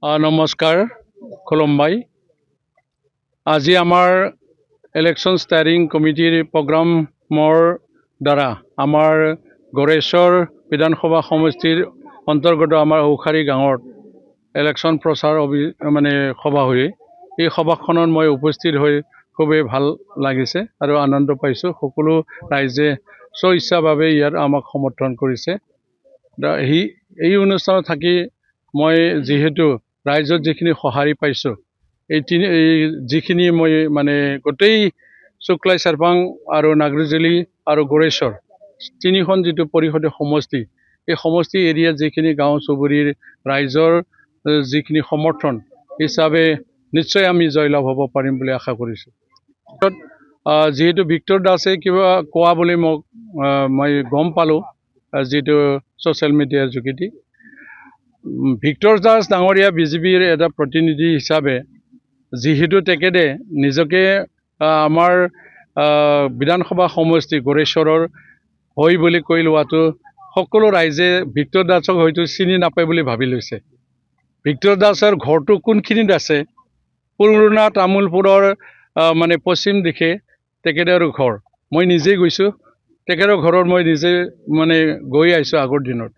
নমস্কাৰ খুলুমবাই আজি আমাৰ ইলেকশ্যন ষ্টাৰিং কমিটিৰ প্ৰগ্ৰামৰ দ্বাৰা আমাৰ গড়েশ্বৰ বিধানসভা সমষ্টিৰ অন্তৰ্গত আমাৰ ঔখাৰী গাঁৱত ইলেকশ্যন প্ৰচাৰ সভা হৈ এই সভাখনত মই উপস্থিত হৈ খুবেই ভাল লাগিছে আৰু আনন্দ পাইছোঁ। সকলো ৰাইজে স্বইচ্ছাভাৱে ইয়াত আমাক সমৰ্থন কৰিছে। এই অনুষ্ঠানত থাকি মই যিহেতু ৰাইজৰ যিখিনি সঁহাৰি পাইছোঁ এই যিখিনি মই গোটেই শুক্লাই চাৰপাং আৰু নাগৰিজুলি আৰু গড়েশ্বৰ তিনিখন যিটো পৰিষদীয় সমষ্টি এই সমষ্টি এৰিয়াত যিখিনি গাঁও চুবুৰীৰ ৰাইজৰ যিখিনি সমৰ্থন হিচাপে নিশ্চয় আমি জয়লাভ হ'ব পাৰিম বুলি আশা কৰিছোঁ। যিহেতু ভিক্টৰ দাসে কিবা কোৱা বুলি মই গম পালোঁ যিটো ছ'চিয়েল মিডিয়াৰ যোগেদি। ভিক্টৰ দাস ডাঙৰীয়া বিজেপিৰ এটা প্ৰতিনিধি হিচাপে যিহেতু তেখেতে নিজকে আমাৰ বিধানসভা সমষ্টি গড়েশ্বৰৰ হয় বুলি কৈ লোৱাটো সকলো ৰাইজে ভিক্টৰ দাসক হয়তো চিনি নাপায় বুলি ভাবি লৈছে। ভিক্টৰ দাসৰ ঘৰটো কোনখিনিত আছে? পুৰণা তামোলপুৰৰ পশ্চিম দিশে তেখেতৰ ঘৰ। মই নিজেই গৈছোঁ, তেখেতৰ ঘৰত মই নিজে গৈ আহিছোঁ আগৰ দিনত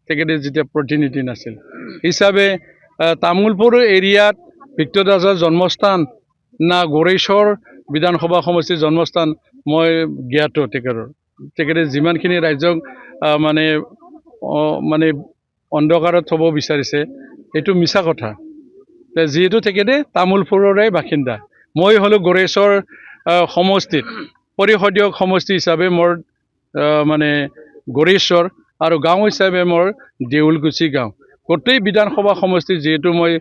তেখেতে যেতিয়া প্ৰতিনিধি নাছিল হিচাপে। তামোলপুৰ এৰিয়াত ভিক্টৰ দাসৰ জন্মস্থান না গড়েশ্বৰ বিধানসভা সমষ্টিৰ জন্মস্থান মই জ্ঞাত। তেখেতে যিমানখিনি ৰাইজক অন্ধকাৰত থ'ব বিচাৰিছে এইটো মিছা কথা। যিহেতু তেখেতে তামোলপুৰৰে বাসিন্দা, মই হ'লোঁ গড়েশ্বৰ সমষ্টিত পৰিষদীয় সমষ্টি হিচাপে মোৰ গড়েশ্বৰ আৰু গাঁও হিচাপে মোৰ দেউলকুচি গাঁও। গোটেই বিধানসভা সমষ্টিত যিহেতু মই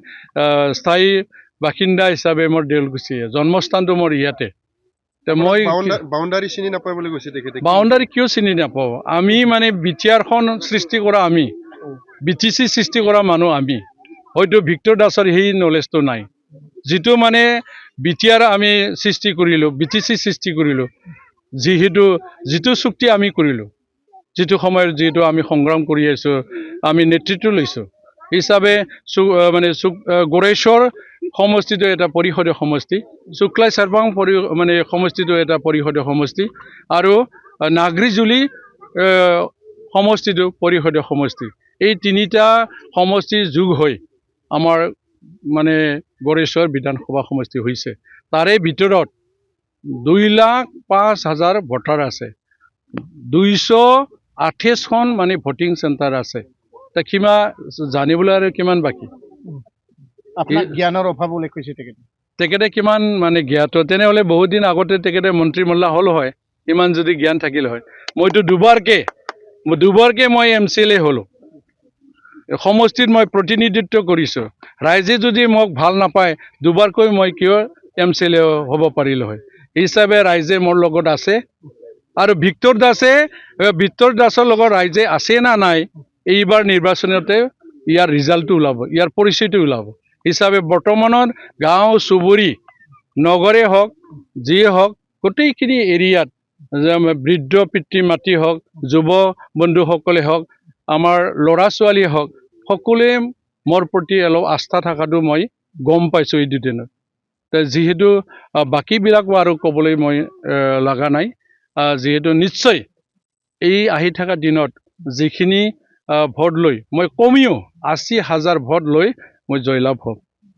স্থায়ী বাসিন্দা হিচাপে মোৰ দেউলকুচি, জন্মস্থানটো মোৰ ইয়াতে। মই বাউণ্ডাৰী চিনি নাপায় বুলি কৈছে তেখেতে। বাউণ্ডাৰী কিয় চিনি নাপাওঁ? আমি বিটিআৰখন সৃষ্টি কৰা, আমি BTC সৃষ্টি কৰা মানুহ আমি। হয়তো ভিক্টৰ দাসৰ সেই নলেজটো নাই। যিটো BTR আমি সৃষ্টি কৰিলোঁ, BTC সৃষ্টি কৰিলোঁ, যিটো চুক্তি আমি কৰিলোঁ, যিটো সময়ত যিহেতু আমি সংগ্ৰাম কৰি আছোঁ, আমি নেতৃত্ব লৈছোঁ হিচাপে গড়েশ্বৰ সমষ্টিটো এটা পৰিষদীয় সমষ্টি, শুক্লাই চাৰপাং সমষ্টিটো এটা পৰিষদীয় সমষ্টি আৰু নাগৰিজুলি সমষ্টিটো পৰিষদীয় সমষ্টি। এই তিনিটা সমষ্টিৰ যোগ হৈ আমাৰ গড়েশ্বৰ বিধানসভা সমষ্টি হৈছে। তাৰে ভিতৰত 2,05,000 ভোটাৰ আছে, 228খন ভোটিং চেণ্টাৰ আছে। কিমান জানিবলৈ আৰু কিমান বাকী? জ্ঞানৰ অভাৱ বুলি কৈছে তেখেতে কিমান জ্ঞাত? তেনেহ'লে বহুত দিন আগতে তেখেতে মন্ত্ৰীমল্লা হ'ল হয়, ইমান যদি জ্ঞান থাকিল হয়। মইতো দুবাৰকে মই MCLA হ'লোঁ, সমষ্টিত মই প্ৰতিনিধিত্ব কৰিছোঁ। ৰাইজে যদি মোক ভাল নাপায় দুবাৰকৈ মই কিয় MCLA হ'ব পাৰিলোঁ হয়? হিচাপে ৰাইজে মোৰ লগত আছে আৰু ভিক্টৰ দাসৰ লগত ৰাইজে আছে না নাই এইবাৰ নিৰ্বাচনতে ইয়াৰ ৰিজাল্টটো ওলাব, ইয়াৰ পৰিচয়টো ওলাব। হিচাপে বৰ্তমানত গাঁও চুবুৰী নগৰে হওক যিয়ে হওক গোটেইখিনি এৰিয়াত বৃদ্ধ পিতৃ মাতৃ হওক, যুৱ বন্ধুসকলে হওক, আমাৰ ল'ৰা ছোৱালীয়ে হওক, সকলোৱে মোৰ প্ৰতি অলপ আস্থা থকাটো মই গম পাইছোঁ এই দুদিনত। যিহেতু বাকীবিলাকো আৰু ক'বলৈ মই লগা নাই। যিহেতু নিশ্চয় এই আহি থকা দিনত যিখিনি ভোট লৈ মই কমেও 80,000 ভোট লৈ মই জয়লাভ হ'ম।